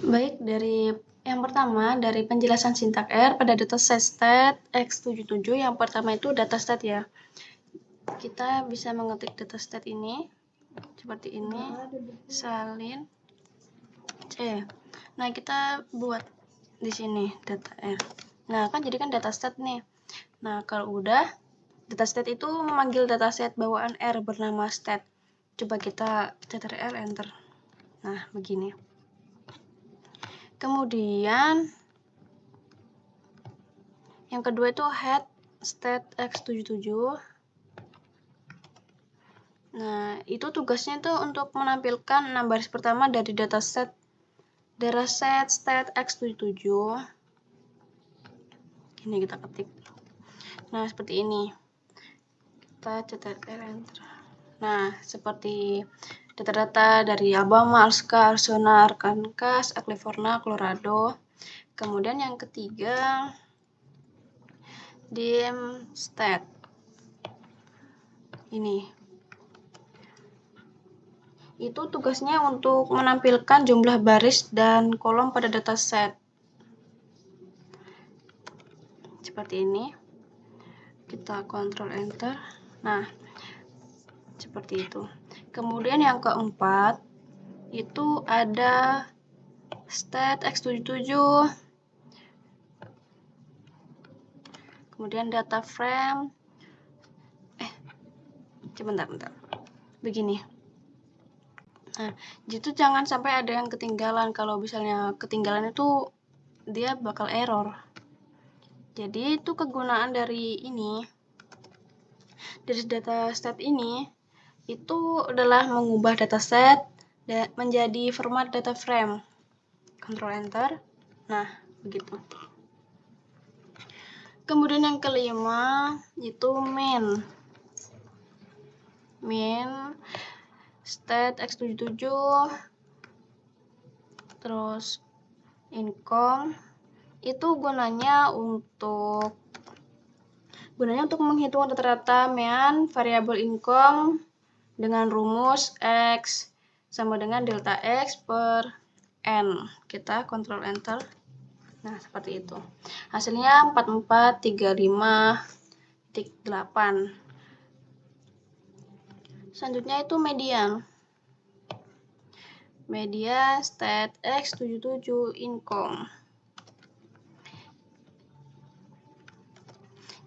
Baik, dari yang pertama, dari penjelasan sintak R pada dataset stat X77, yang pertama itu dataset ya. Kita bisa mengetik dataset ini, seperti ini, salin C. Nah, kita buat di sini data R. Nah, kan jadi kan dataset nih. Nah, kalau udah, dataset itu memanggil dataset bawaan R bernama stat. Coba kita ctrl enter. Nah, begini. Kemudian yang kedua itu head stat X77. Nah, itu tugasnya itu untuk menampilkan 6 baris pertama dari dataset stat X77. Ini kita ketik. Nah, seperti ini. Kita ctrl enter. Nah, seperti data-data dari Alabama, Alaska, Arizona, Arkansas, California, Colorado. Kemudian yang ketiga, dim stat. Ini. Itu tugasnya untuk menampilkan jumlah baris dan kolom pada dataset. Seperti ini. Kita kontrol enter. Nah, seperti itu. Kemudian yang keempat, itu ada stat X77. Kemudian data frame. Bentar. Begini. Nah, itu jangan sampai ada yang ketinggalan. Kalau misalnya ketinggalan itu dia bakal error. Jadi itu kegunaan dari ini, dari data stat ini, itu adalah mengubah dataset menjadi format data frame. Ctrl enter. Nah, begitu. Kemudian yang kelima itu main stat X77, terus income. Itu gunanya untuk menghitung rata-rata mean variabel income dengan rumus X sama dengan delta X per N. Kita kontrol enter. Nah, seperti itu. Hasilnya 4435.8. Selanjutnya itu median. Median stat X77 income.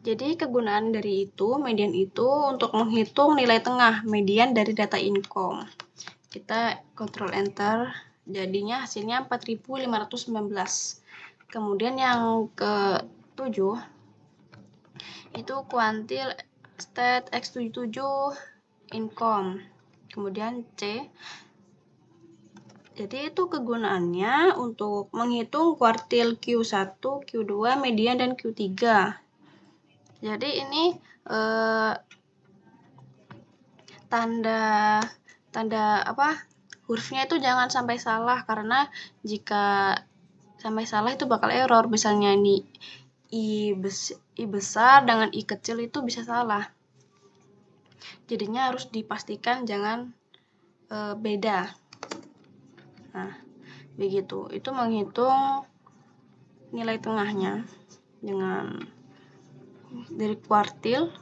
Jadi kegunaan dari median itu untuk menghitung nilai tengah median dari data income. Kita kontrol enter, jadinya hasilnya 4519. Kemudian yang ke-7 itu kuantil stat X77 income. Kemudian C. Jadi itu kegunaannya untuk menghitung kuartil Q1, Q2, median, dan Q3. Jadi ini tanda hurufnya itu jangan sampai salah, karena jika sampai salah itu bakal error. Misalnya ini I besar dengan I kecil itu bisa salah. Jadinya harus dipastikan jangan beda. Nah, begitu. Itu menghitung nilai tengahnya dengan dari kuartil.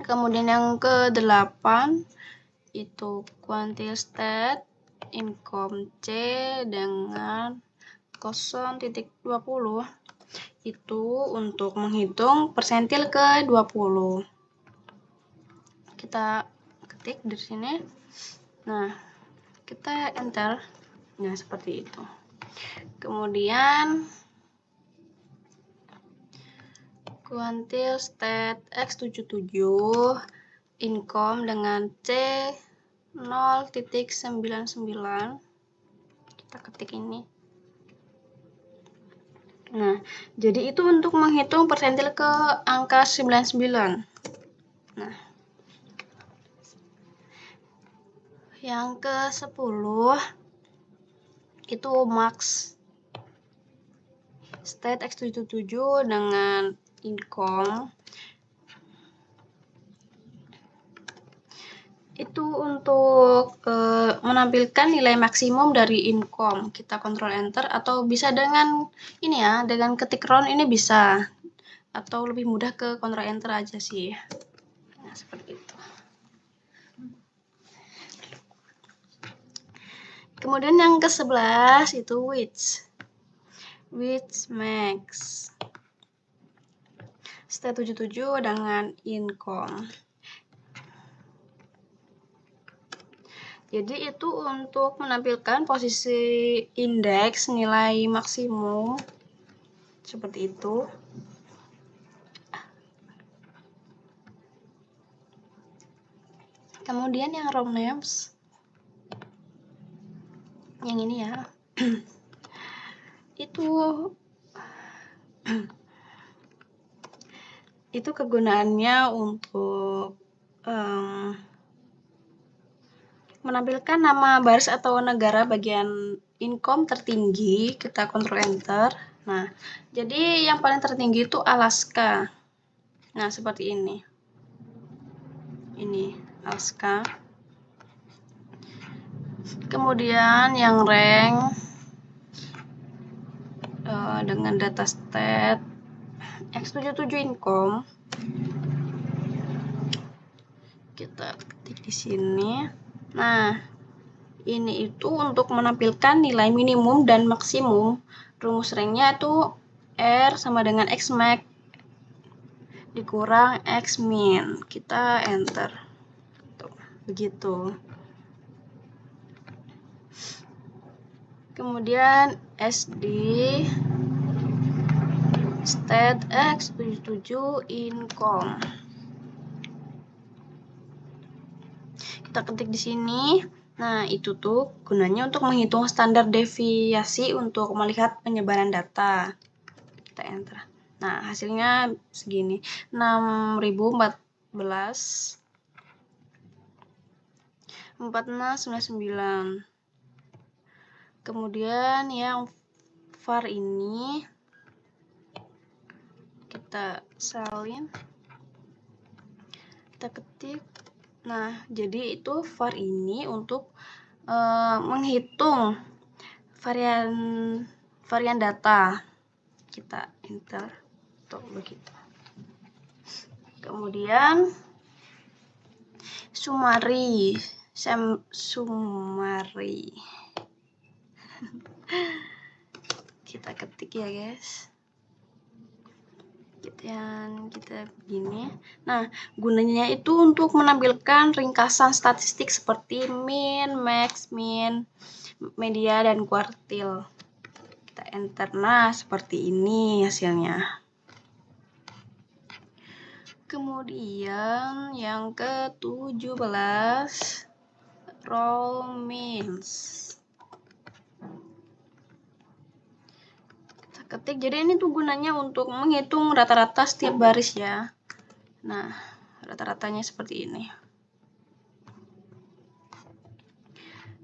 Kemudian yang ke-8 itu kuantil stat income C dengan 0.20. Itu untuk menghitung persentil ke-20. Kita ketik di sini. Nah, kita enter. Nah, seperti itu. Kemudian kuantil stat X77 income dengan C 0.99. Kita ketik ini. Nah, jadi itu untuk menghitung persentil ke angka 99. Nah, yang ke-10 itu max stat X77 dengan income. itu untuk menampilkan nilai maksimum dari income. Kita kontrol enter atau bisa dengan ini ya, dengan ketik round ini bisa. Atau lebih mudah ke kontrol enter aja sih. Nah, seperti itu. Kemudian yang ke-11 itu which makes stat 77 dengan income. Jadi itu untuk menampilkan posisi indeks nilai maksimum seperti itu. Kemudian yang row names yang ini ya. itu kegunaannya untuk menampilkan nama baris atau negara bagian income tertinggi. Kita kontrol enter. Nah, jadi yang paling tertinggi itu Alaska. Nah, seperti ini. Ini Alaska. Kemudian yang rank dengan data stat X77 income. Kita ketik di sini. Nah, ini itu untuk menampilkan nilai minimum dan maksimum. Rumus ranknya itu R sama dengan X max dikurang X min. Kita enter. Tuh, begitu. Kemudian SD stat X77 income. Kita ketik di sini. Nah, itu tuh gunanya untuk menghitung standar deviasi untuk melihat penyebaran data. Kita enter. Nah, hasilnya segini. 6014 4699. Kemudian yang var ini kita salin. Kita ketik. Nah, jadi itu var ini untuk menghitung varian data. Kita enter. Tuh, begitu. Kemudian summary. Kita ketik ya, guys. Kita begini. Nah, gunanya itu untuk menampilkan ringkasan statistik seperti min, max, min, media, dan kuartil. Kita enter. Nah, seperti ini hasilnya. Kemudian yang ke-17 row means. Ketik. Jadi ini tuh gunanya untuk menghitung rata-rata setiap baris ya. Nah, rata-ratanya seperti ini.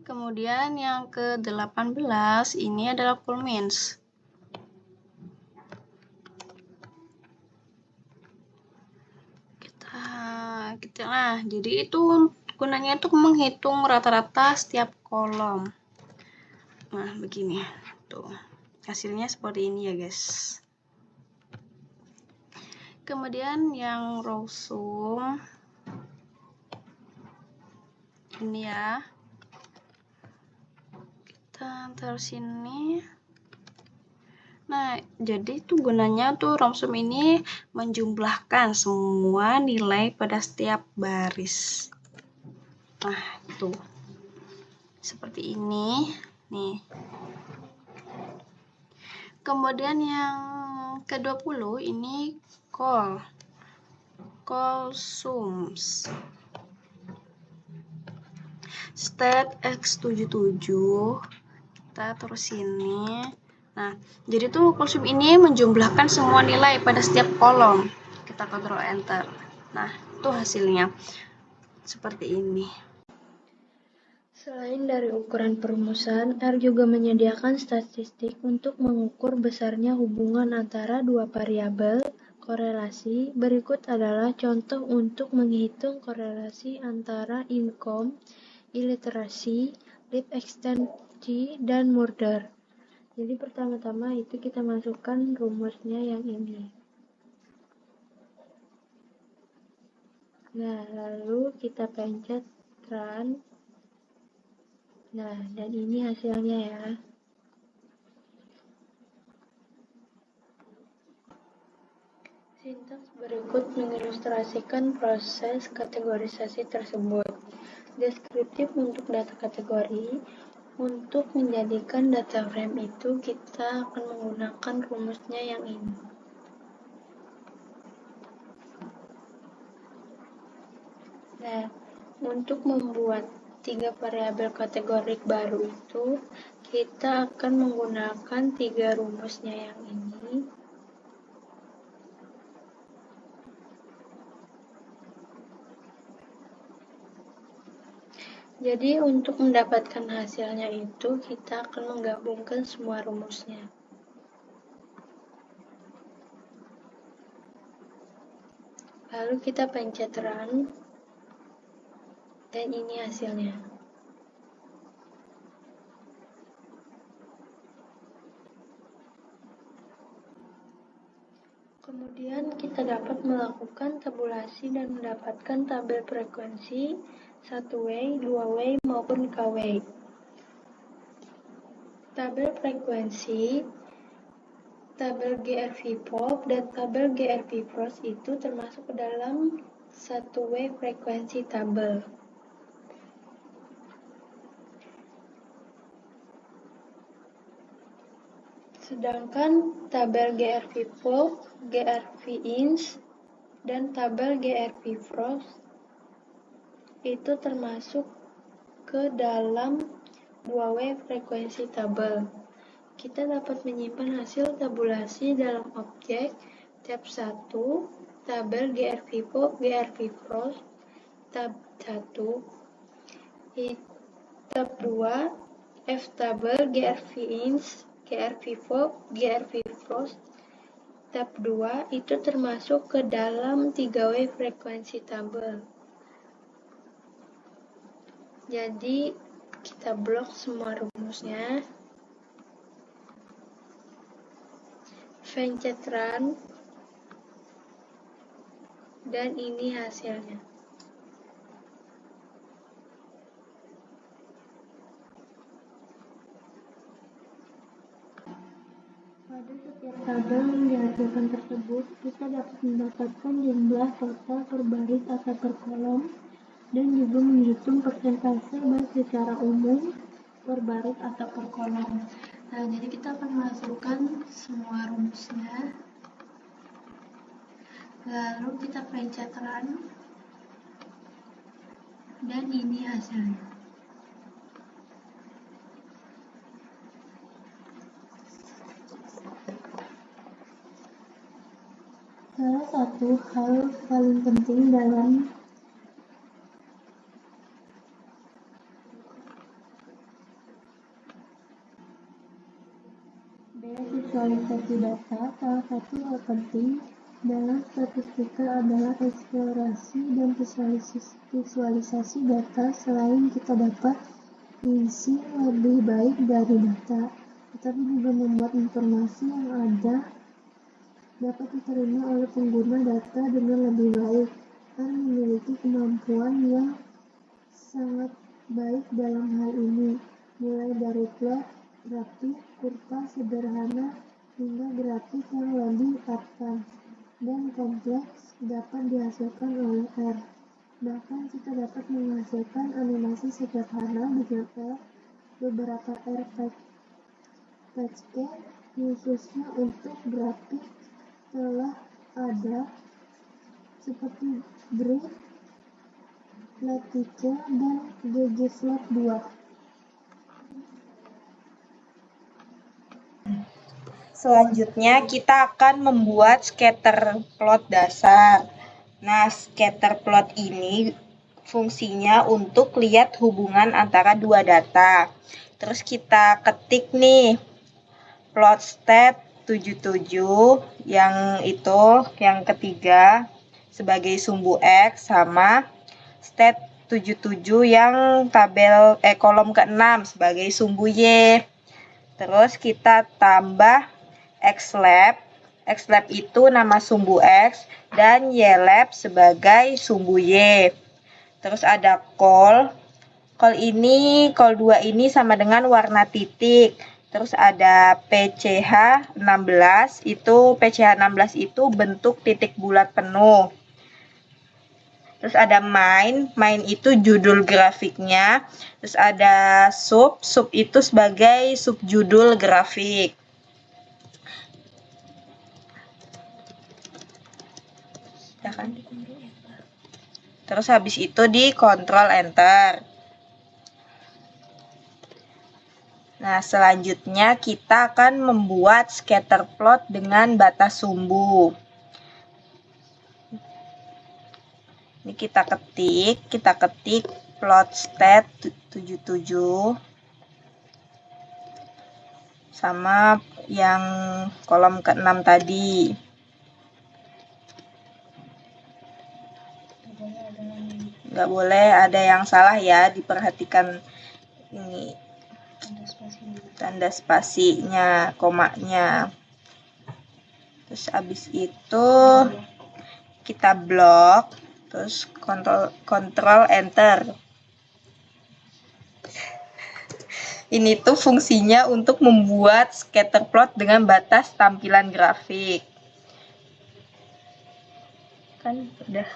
Kemudian yang ke-18 ini adalah culmins. Nah, jadi itu gunanya untuk menghitung rata-rata setiap kolom. Nah, begini. Tuh. Hasilnya seperti ini ya, guys. Kemudian yang row sum ini ya. Kita taruh sini. Nah, jadi itu gunanya tuh row sum ini menjumlahkan semua nilai pada setiap baris. Nah, itu. Seperti ini. Nih. Kemudian yang ke-20 ini call sums. Stat X77 kita terus sini. Nah, jadi tuh call sum ini menjumlahkan semua nilai pada setiap kolom. Kita kontrol enter. Nah, itu hasilnya seperti ini. Selain dari ukuran perumusan, R juga menyediakan statistik untuk mengukur besarnya hubungan antara dua variabel korelasi. Berikut adalah contoh untuk menghitung korelasi antara income, illiterasi, life expectancy, dan murder. Jadi pertama-tama itu kita masukkan rumusnya yang ini. Nah, lalu kita pencet run. Nah, dan ini hasilnya ya. Sintaks berikut mengilustrasikan proses kategorisasi tersebut. Deskriptif untuk data kategori. Untuk menjadikan data frame itu, kita akan menggunakan rumusnya yang ini. Nah, untuk membuat 3 variabel kategorik baru itu, kita akan menggunakan 3 rumusnya yang ini. Jadi untuk mendapatkan hasilnya itu, kita akan menggabungkan semua rumusnya. Lalu kita pencet run, dan ini hasilnya. Kemudian kita dapat melakukan tabulasi dan mendapatkan tabel frekuensi 1W, 2W, maupun KW. Tabel frekuensi, tabel GRV-POP, dan tabel GRV-FROST itu termasuk ke dalam 1W frekuensi tabel. Sedangkan tabel GRV-POP, GRV-INS, dan tabel GRV-FROST itu termasuk ke dalam 2W frekuensi tabel. Kita dapat menyimpan hasil tabulasi dalam objek tab 1, tabel GRV-POP, GRV-FROST, tab 1, tab 2, F tabel GRV-INS, GRV-POP, GRV-FROST, tab 2 itu termasuk ke dalam 3W frekuensi tabel. Jadi kita blok semua rumusnya, pencet run, dan ini hasilnya. Pada setiap tabel yang dihasilkan tersebut, kita dapat mendapatkan jumlah total per baris atau per kolom, dan juga menghitung persentase baik secara umum, per baris atau per kolom. Nah, jadi kita akan masukkan semua rumusnya, lalu kita pencet run, dan ini hasilnya. Salah satu hal paling penting dalam visualisasi data, salah satu hal penting dalam statistika adalah eksplorasi dan visualisasi data. Selain kita dapat mengisi lebih baik dari data, tetapi juga membuat informasi yang ada dapat diterima oleh pengguna data dengan lebih baik dan memiliki kemampuan yang sangat baik dalam hal ini, mulai dari plot, grafik, kurva sederhana, hingga grafik yang lebih advance dan kompleks dapat dihasilkan oleh R. Bahkan kita dapat menghasilkan animasi sederhana dengan R. Beberapa R package khususnya untuk grafik telah ada, seperti Grid, Lattice, dan ggplot 2. Selanjutnya kita akan membuat scatter plot dasar. Nah, scatter plot ini fungsinya untuk lihat hubungan antara dua data. Terus kita ketik nih plot state X77 yang ketiga sebagai sumbu X sama stat 77 yang kolom ke-6 sebagai sumbu Y. Terus kita tambah X-lab. X-lab itu nama sumbu X dan Y-lab sebagai sumbu Y. Terus ada call. Call 2 ini sama dengan warna titik. Terus ada PCH16 itu bentuk titik bulat penuh. Terus ada main itu judul grafiknya. Terus ada sub itu sebagai subjudul grafik. Terus habis itu di Ctrl Enter. Nah, selanjutnya kita akan membuat scatter plot dengan batas sumbu. Ini kita ketik plot stat 77 sama yang kolom ke-6 tadi. Nggak boleh ada yang salah ya, diperhatikan ini tanda spasinya, komanya. Terus habis itu kita blok, terus kontrol enter. Ini tuh fungsinya untuk membuat scatter plot dengan batas tampilan grafik. Kan udah.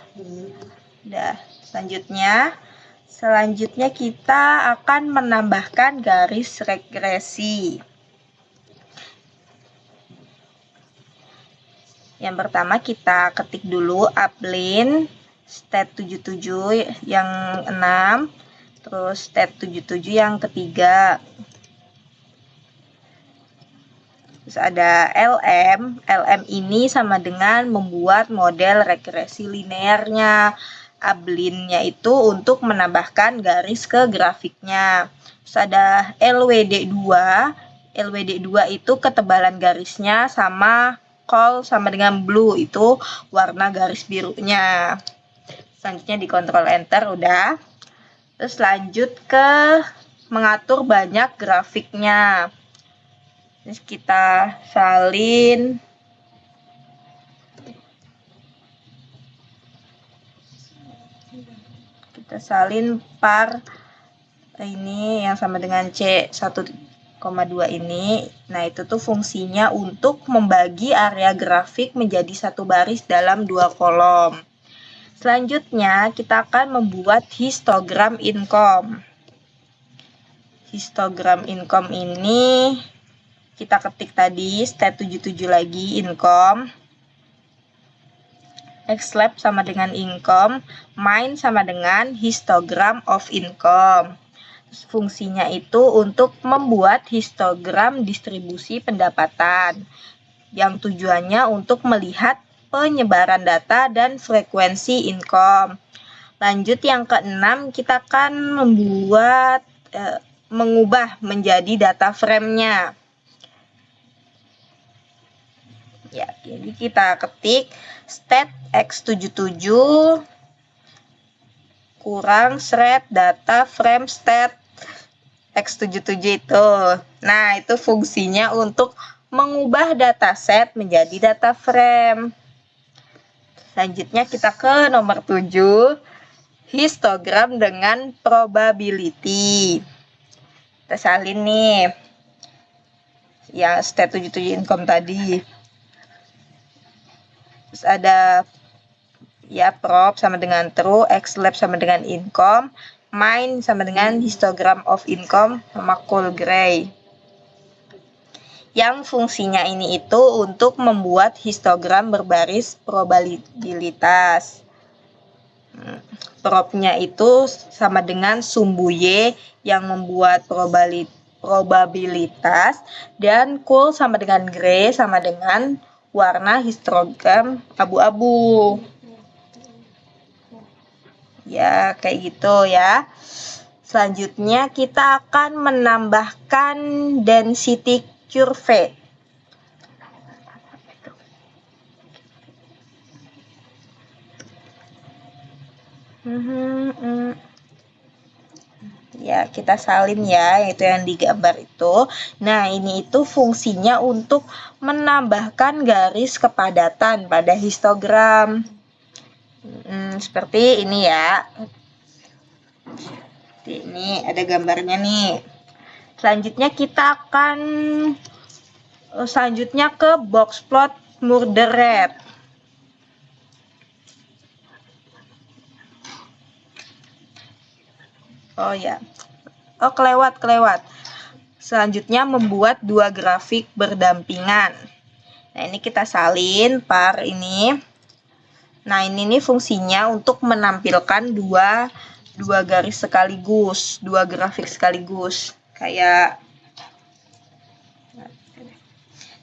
Selanjutnya kita akan menambahkan garis regresi. Yang pertama kita ketik dulu uplin stat 77 yang 6, terus stat 77 yang ketiga. Terus ada LM ini sama dengan membuat model regresi linearnya. Ablinnya itu untuk menambahkan garis ke grafiknya. Terus ada LWD2 itu ketebalan garisnya, sama call sama dengan blue itu warna garis birunya. Selanjutnya di Ctrl Enter udah. Terus lanjut ke mengatur banyak grafiknya. Terus kita salin par ini yang sama dengan C1,2 ini. Nah, itu tuh fungsinya untuk membagi area grafik menjadi satu baris dalam 2 kolom. Selanjutnya, kita akan membuat histogram income. Histogram income ini kita ketik tadi stat 77 lagi income. Xlab sama dengan income, main sama dengan histogram of income. Fungsinya itu untuk membuat histogram distribusi pendapatan yang tujuannya untuk melihat penyebaran data dan frekuensi income. Lanjut yang ke-6, kita akan mengubah menjadi data frame-nya. Ya, jadi kita ketik stat X77 kurang thread data frame stat X77 itu. Nah, itu fungsinya untuk mengubah dataset menjadi data frame. Selanjutnya kita ke nomor 7, histogram dengan probability. Kita salin nih yang stat 77 income tadi. Terus ada ya prob sama dengan true, xlab sama dengan income, main sama dengan histogram of income sama cool gray. Yang fungsinya ini itu untuk membuat histogram berbaris probabilitas. Probnya itu sama dengan sumbu Y yang membuat probabilitas, dan cool sama dengan gray sama dengan warna histogram abu-abu. Ya, kayak gitu ya. Selanjutnya kita akan menambahkan density curve. Ya, kita salin ya, itu yang digambar itu. Nah, ini itu fungsinya untuk menambahkan garis kepadatan pada histogram. Seperti ini ya. Ini ada gambarnya nih. Selanjutnya kita akan ke box plot murder rate. Oh ya. Oh, kelewat. Selanjutnya membuat dua grafik berdampingan. Nah, ini kita salin par ini. Nah, ini nih fungsinya untuk menampilkan dua garis sekaligus, dua grafik sekaligus. Kayak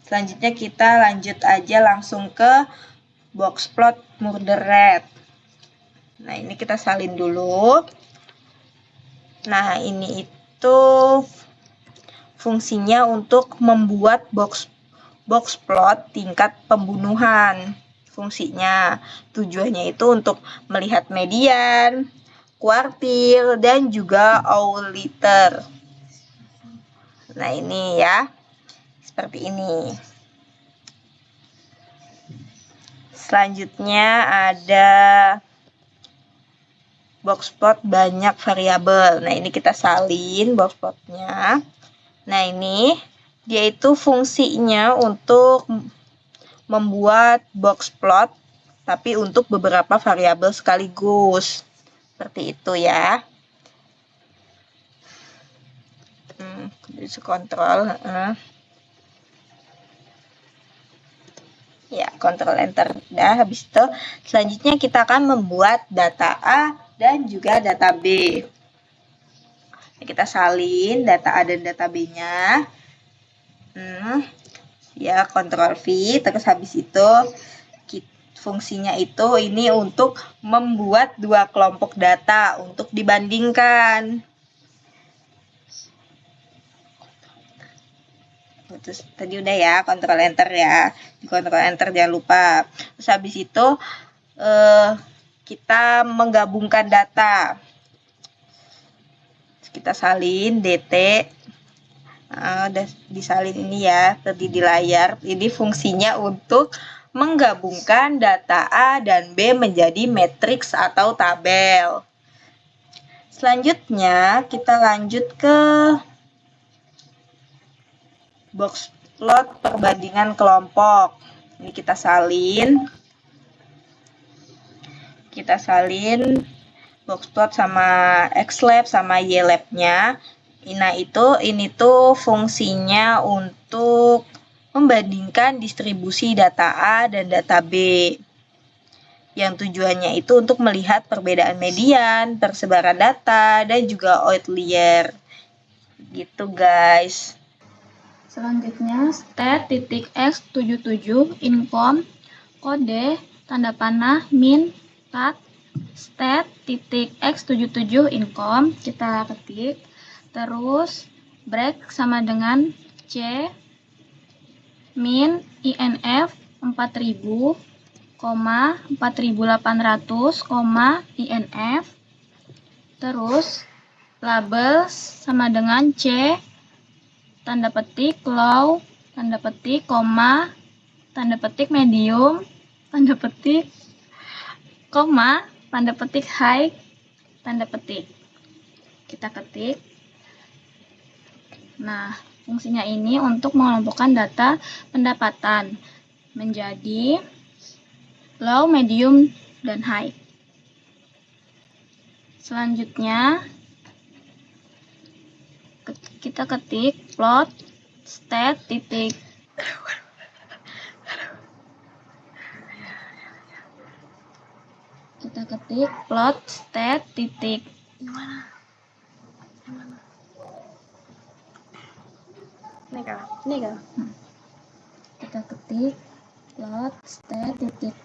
selanjutnya kita lanjut aja langsung ke box plot murder rate. Nah, ini kita salin dulu. Nah, ini itu fungsinya untuk membuat box plot tingkat pembunuhan. Fungsinya, tujuannya itu untuk melihat median, kuartil, dan juga outlier. Nah, ini ya, seperti ini. Selanjutnya ada box plot banyak variabel. Nah, ini kita salin box plotnya. Nah, ini dia itu fungsinya untuk membuat box plot tapi untuk beberapa variabel sekaligus. Seperti itu ya. Bisa kontrol. Ya, kontrol enter. Nah, habis itu selanjutnya kita akan membuat data A dan juga data B. Kita salin data A dan data B-nya. Ya, kontrol V. Terus habis itu fungsinya itu ini untuk membuat dua kelompok data untuk dibandingkan. Terus tadi udah ya, kontrol enter ya. Di kontrol enter jangan lupa. Terus habis itu kita menggabungkan data. Terus kita salin DT. Udah disalin ini ya, tadi di layar. Ini fungsinya untuk menggabungkan data A dan B menjadi matriks atau tabel. Selanjutnya kita lanjut ke box plot perbandingan kelompok. Ini kita salin. Box plot sama XLab sama YLab-nya. Nah, ini tuh fungsinya untuk membandingkan distribusi data A dan data B. Yang tujuannya itu untuk melihat perbedaan median, persebaran data, dan juga outlier. Gitu, guys. Selanjutnya, stat.x77 income kode tanda panah min tat stat.x77 income kita ketik, terus break sama dengan c min inf 4000, 4800, inf, terus label sama dengan c tanda petik low, tanda petik, koma, tanda petik medium, tanda petik, koma, tanda petik high, tanda petik. Kita ketik. Nah, fungsinya ini untuk mengelompokkan data pendapatan menjadi low, medium, dan high. Selanjutnya, kita ketik plot stat titik kita ketik plot stat titik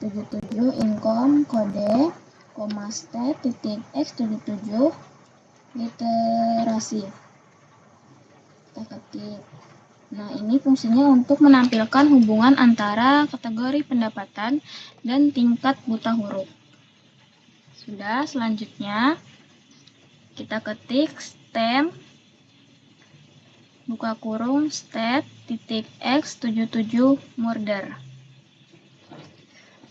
77 income kode koma stat titik x77 literasi. Kita ketik. Nah, ini fungsinya untuk menampilkan hubungan antara kategori pendapatan dan tingkat buta huruf. Sudah, selanjutnya kita ketik stem buka kurung state.x77 murder.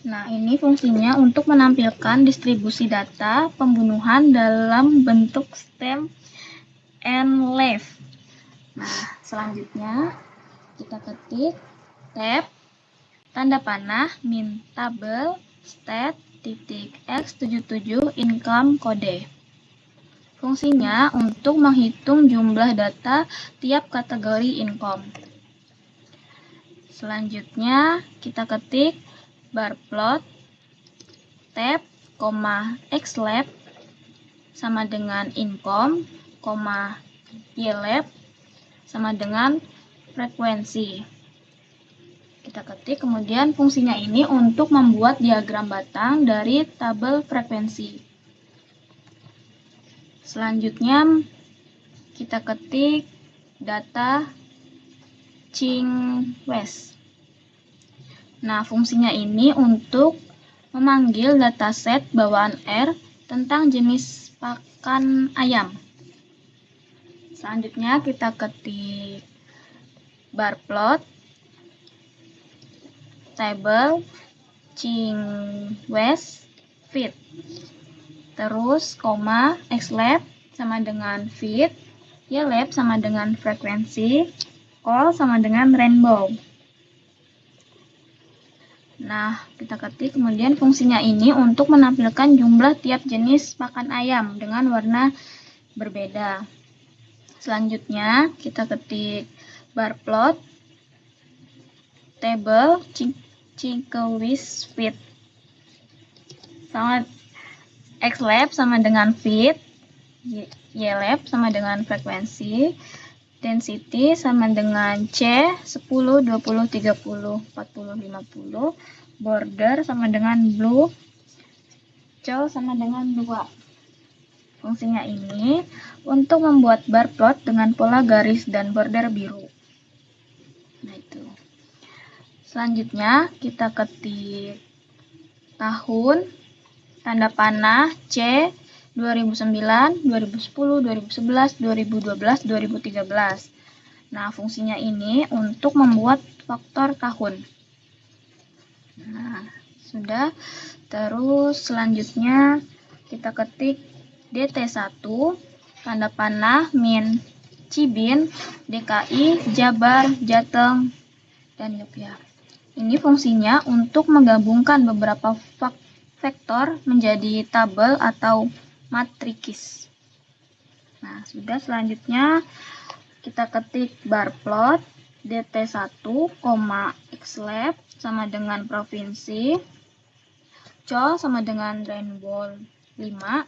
Nah, ini fungsinya untuk menampilkan distribusi data pembunuhan dalam bentuk stem and leaf. Nah, selanjutnya kita ketik tab tanda panah min tabel state.x77 income kode. Fungsinya untuk menghitung jumlah data tiap kategori income. Selanjutnya kita ketik bar plot tab, xlab sama dengan income, ylab sama dengan frekuensi. Kita ketik, kemudian fungsinya ini untuk membuat diagram batang dari tabel frekuensi. Selanjutnya kita ketik data Chingwes. Nah, fungsinya ini untuk memanggil dataset bawaan R tentang jenis pakan ayam. Selanjutnya kita ketik bar plot table Chingwes feed. Terus xlab sama dengan feed, ylab sama dengan frekuensi, call sama dengan rainbow. Nah, kita ketik, kemudian fungsinya ini untuk menampilkan jumlah tiap jenis pakan ayam dengan warna berbeda. Selanjutnya, kita ketik bar plot table Chingwes feed. Sama xlab sama dengan feed, ylab sama dengan frekuensi, density sama dengan C, 10, 20, 30, 40, 50, border sama dengan blue, col sama dengan 2. Fungsinya ini untuk membuat bar plot dengan pola garis dan border biru. Nah, itu. Selanjutnya kita ketik tahun, tanda panah C, 2009, 2010, 2011, 2012, 2013. Nah, fungsinya ini untuk membuat faktor tahun. Nah, sudah. Terus selanjutnya kita ketik DT1, tanda panah min Cibin, DKI, Jabar, Jateng, dan Yogyakarta. Ini fungsinya untuk menggabungkan beberapa vektor menjadi tabel atau matrikis. Nah, sudah. Selanjutnya kita ketik bar plot dt1, xlab sama dengan provinsi, col sama dengan rainbow 5,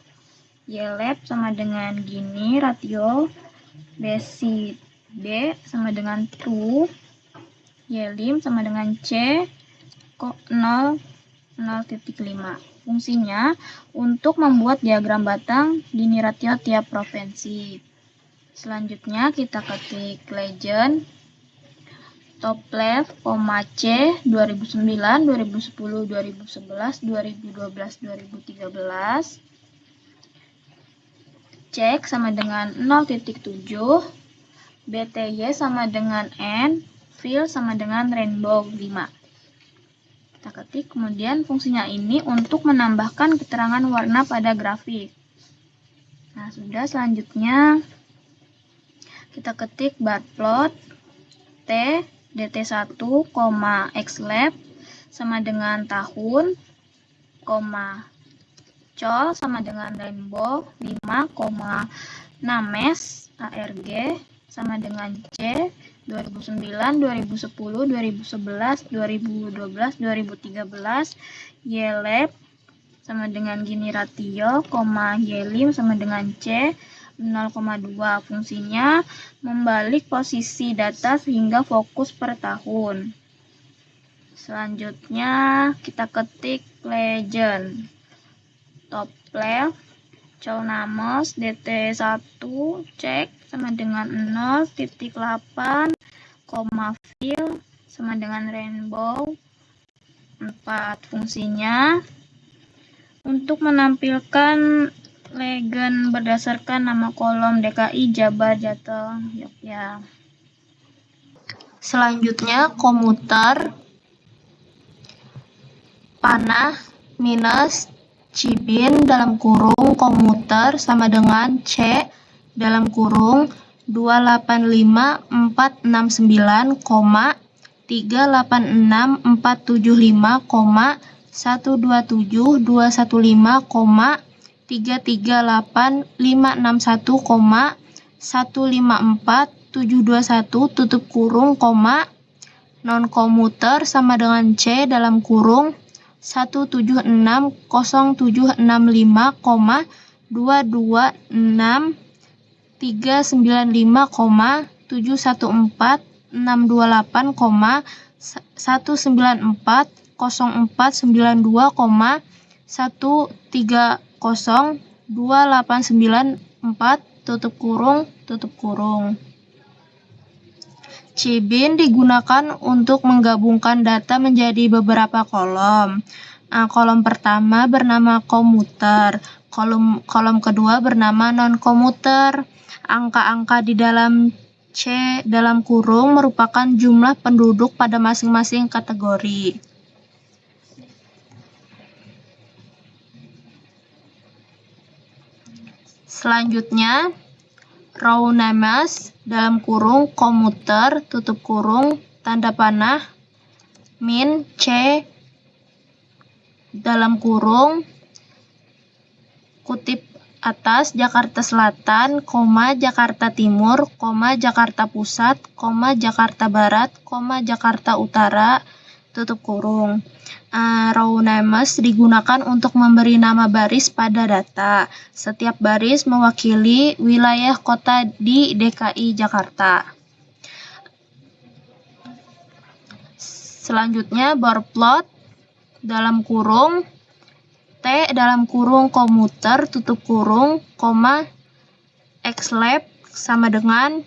ylab sama dengan gini ratio, besi B sama dengan 2, ylim sama dengan C, 0,5. Fungsinya untuk membuat diagram batang gini ratio tiap provinsi. Selanjutnya kita ketik legend top left, C, 2009, 2010, 2011, 2012, 2013. Cek sama dengan 0.7, BTY sama dengan N, fill sama dengan rainbow 5. Kita ketik, kemudian fungsinya ini untuk menambahkan keterangan warna pada grafik. Nah, sudah. Selanjutnya kita ketik bar plot T dt1, xlab sama dengan tahun, col sama dengan rainbow 5, names arg sama dengan C, 2009, 2010, 2011, 2012, 2013, ylab sama dengan gini ratio, ylim sama dengan C, 0,2. Fungsinya membalik posisi data sehingga fokus per tahun. Selanjutnya kita ketik legend top left, Cownamos dt1, cek sama dengan 0.8, fill sama dengan rainbow 4. Fungsinya Untuk menampilkan legend berdasarkan nama kolom DKI, Jabar, Jateng, Yogyakarta. Selanjutnya komuter panah minus Cibin dalam kurung komuter sama dengan C dalam kurung 285469, 386475, 127215, 358561, 154721 tutup kurung, non komuter sama dengan C dalam kurung 1760765, 226395, 714628, 1940492, 1302894 tutup kurung. Cibin digunakan untuk menggabungkan data menjadi beberapa kolom. Kolom pertama bernama komuter, kolom kedua bernama non-komuter. Angka-angka di dalam C dalam kurung merupakan jumlah penduduk pada masing-masing kategori. Selanjutnya, row names dalam kurung komuter tutup kurung tanda panah min C dalam kurung kutip atas Jakarta Selatan, Jakarta Timur, Jakarta Pusat, Jakarta Barat, Jakarta Utara tutup kurung. Row names digunakan untuk memberi nama baris pada data. Setiap baris mewakili wilayah kota di DKI Jakarta. Selanjutnya bar plot dalam kurung T dalam kurung komuter tutup kurung, xlab sama dengan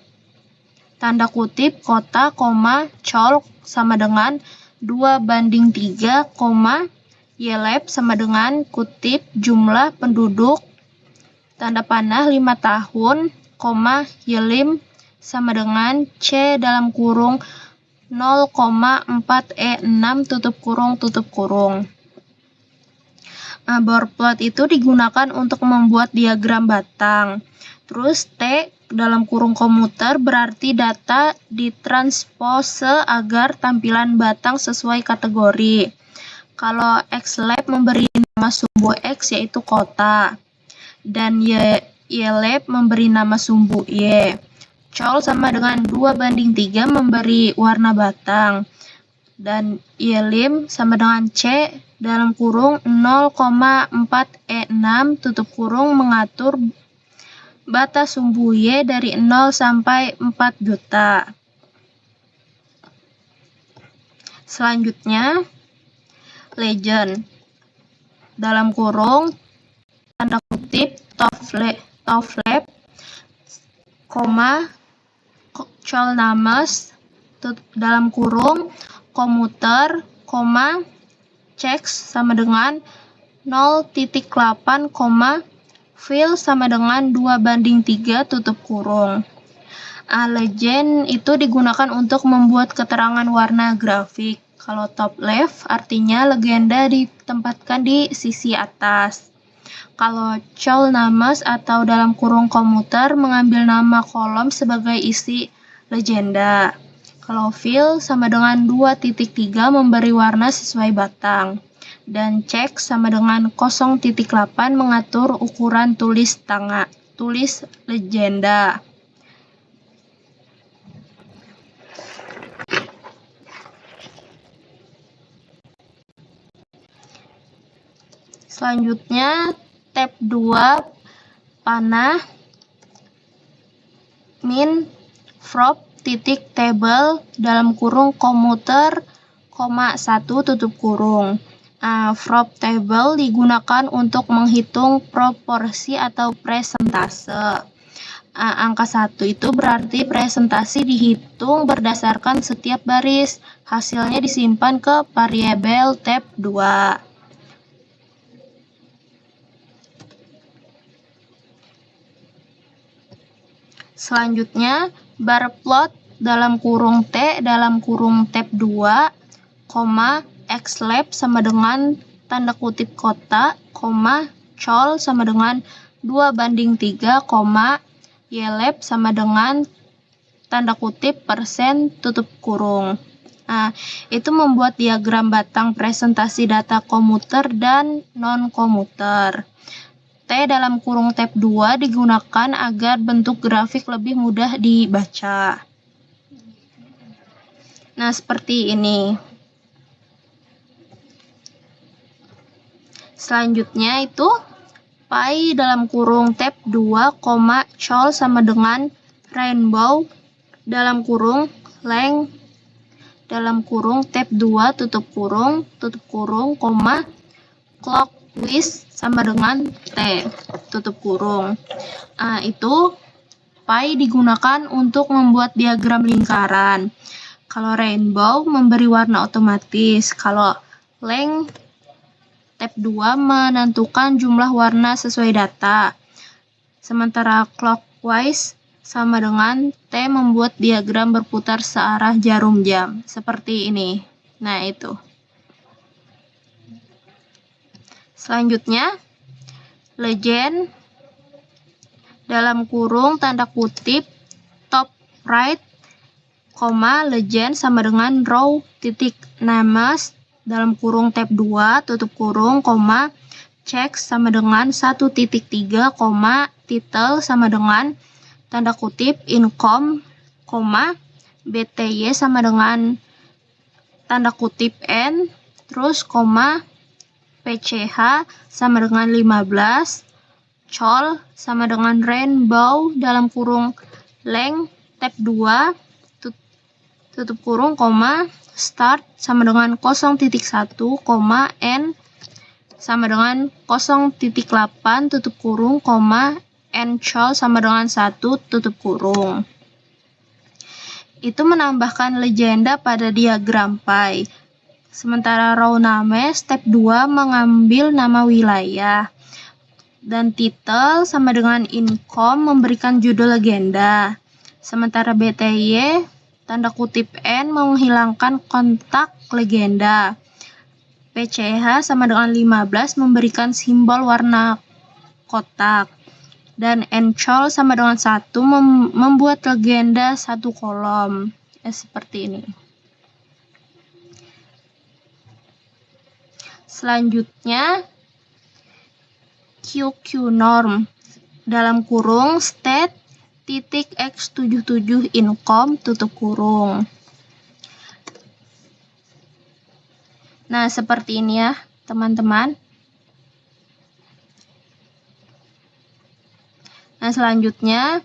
tanda kutip kota, colk sama dengan 2:3, ylab sama dengan kutip jumlah penduduk tanda panah 5 tahun, ylim sama dengan C dalam kurung 0,4E6 tutup kurung. Bar plot itu digunakan untuk membuat diagram batang. Terus T dalam kurung komuter berarti data ditranspose agar tampilan batang sesuai kategori. Kalau xlab memberi nama sumbu X yaitu kota, dan ylab memberi nama sumbu Y. Col sama dengan 2:3 memberi warna batang, dan ylim sama dengan C dalam kurung 0,4E6 tutup kurung mengatur batas sumbu Y dari 0 sampai 4 juta. Selanjutnya, legend dalam kurung tanda kutip toflab, col names dalam kurung komuter, checks sama dengan 0.8, fill sama dengan 2:3 tutup kurung. Legend itu digunakan untuk membuat keterangan warna grafik. Kalau top left artinya legenda ditempatkan di sisi atas. Kalau col names atau dalam kurung komuter mengambil nama kolom sebagai isi legenda. Kalau fill sama dengan 2.3 memberi warna sesuai batang. Dan check sama dengan 0.8 mengatur ukuran tulis legenda. Selanjutnya tab 2 panah min frop titik table dalam kurung komuter, 1 tutup kurung. Frop table digunakan untuk menghitung proporsi atau presentase. Angka 1 itu berarti presentasi dihitung berdasarkan setiap baris. Hasilnya disimpan ke variabel tab 2. Selanjutnya, bar plot dalam kurung T dalam kurung tab 2, xlab sama dengan tanda kutip kota, col sama dengan 2:3, ylab sama dengan tanda kutip persen tutup kurung. Nah, itu membuat diagram batang presentasi data komuter dan non-komuter. T dalam kurung tab 2 digunakan agar bentuk grafik lebih mudah dibaca. Nah, seperti ini. Selanjutnya itu pi dalam kurung tab 2, col sama dengan rainbow dalam kurung length dalam kurung tab 2 tutup kurung, clockwise sama dengan T tutup kurung. Nah, itu pi digunakan untuk membuat diagram lingkaran. Kalau rainbow memberi warna otomatis, kalau length tab 2 menentukan jumlah warna sesuai data. Sementara clockwise sama dengan T membuat diagram berputar searah jarum jam, seperti ini. Nah, itu. Selanjutnya, legend dalam kurung tanda kutip top right, legend sama dengan row titik names dalam kurung tab 2 tutup kurung, check sama dengan 1.3, title sama dengan tanda kutip income, bty sama dengan tanda kutip n, terus pch sama dengan 15, col sama dengan rainbow dalam kurung length tab 2 tutup kurung, start sama dengan 0.1, n sama dengan 0.8 tutup kurung, col sama dengan 1 tutup kurung. Itu menambahkan legenda pada diagram pi. Sementara row names tab 2 mengambil nama wilayah. Dan title sama dengan income memberikan judul legenda. Sementara bty tanda kutip n menghilangkan kontak legenda. pch sama dengan 15 memberikan simbol warna kotak. Dan encol sama dengan 1 membuat legenda satu kolom. Seperti ini. Selanjutnya, QQ norm dalam kurung state titik x77 income tutup kurung. Nah, seperti ini ya, teman-teman. Nah, selanjutnya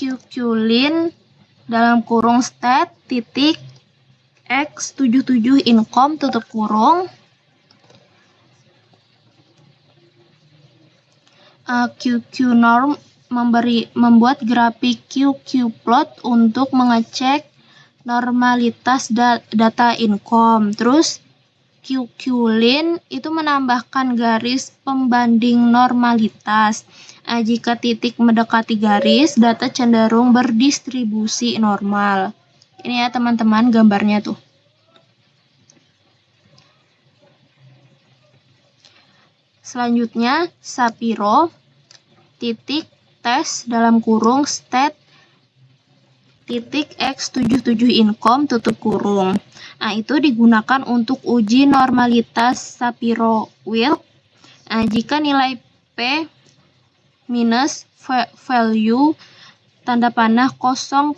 QQlin dalam kurung state titik x77 income tutup kurung. QQ norm membuat grafik QQ plot untuk mengecek normalitas data income. Terus QQlin itu menambahkan garis pembanding normalitas. Jika titik mendekati garis, data cenderung berdistribusi normal. Ini ya teman-teman gambarnya tuh. Selanjutnya, Shapiro titik tes dalam kurung state titik x77 income tutup kurung. Nah, itu digunakan untuk uji normalitas Shapiro-Wilk. Jika nilai P minus value tanda panah 0,05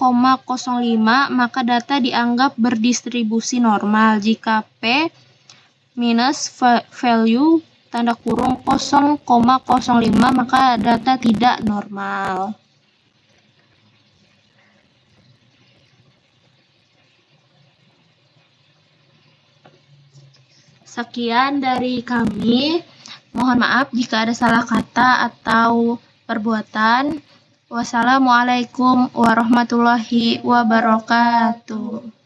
maka data dianggap berdistribusi normal. Jika P minus value tanda kurung 0,05 maka data tidak normal. Sekian dari kami. Mohon maaf jika ada salah kata atau perbuatan. Wassalamualaikum warahmatullahi wabarakatuh.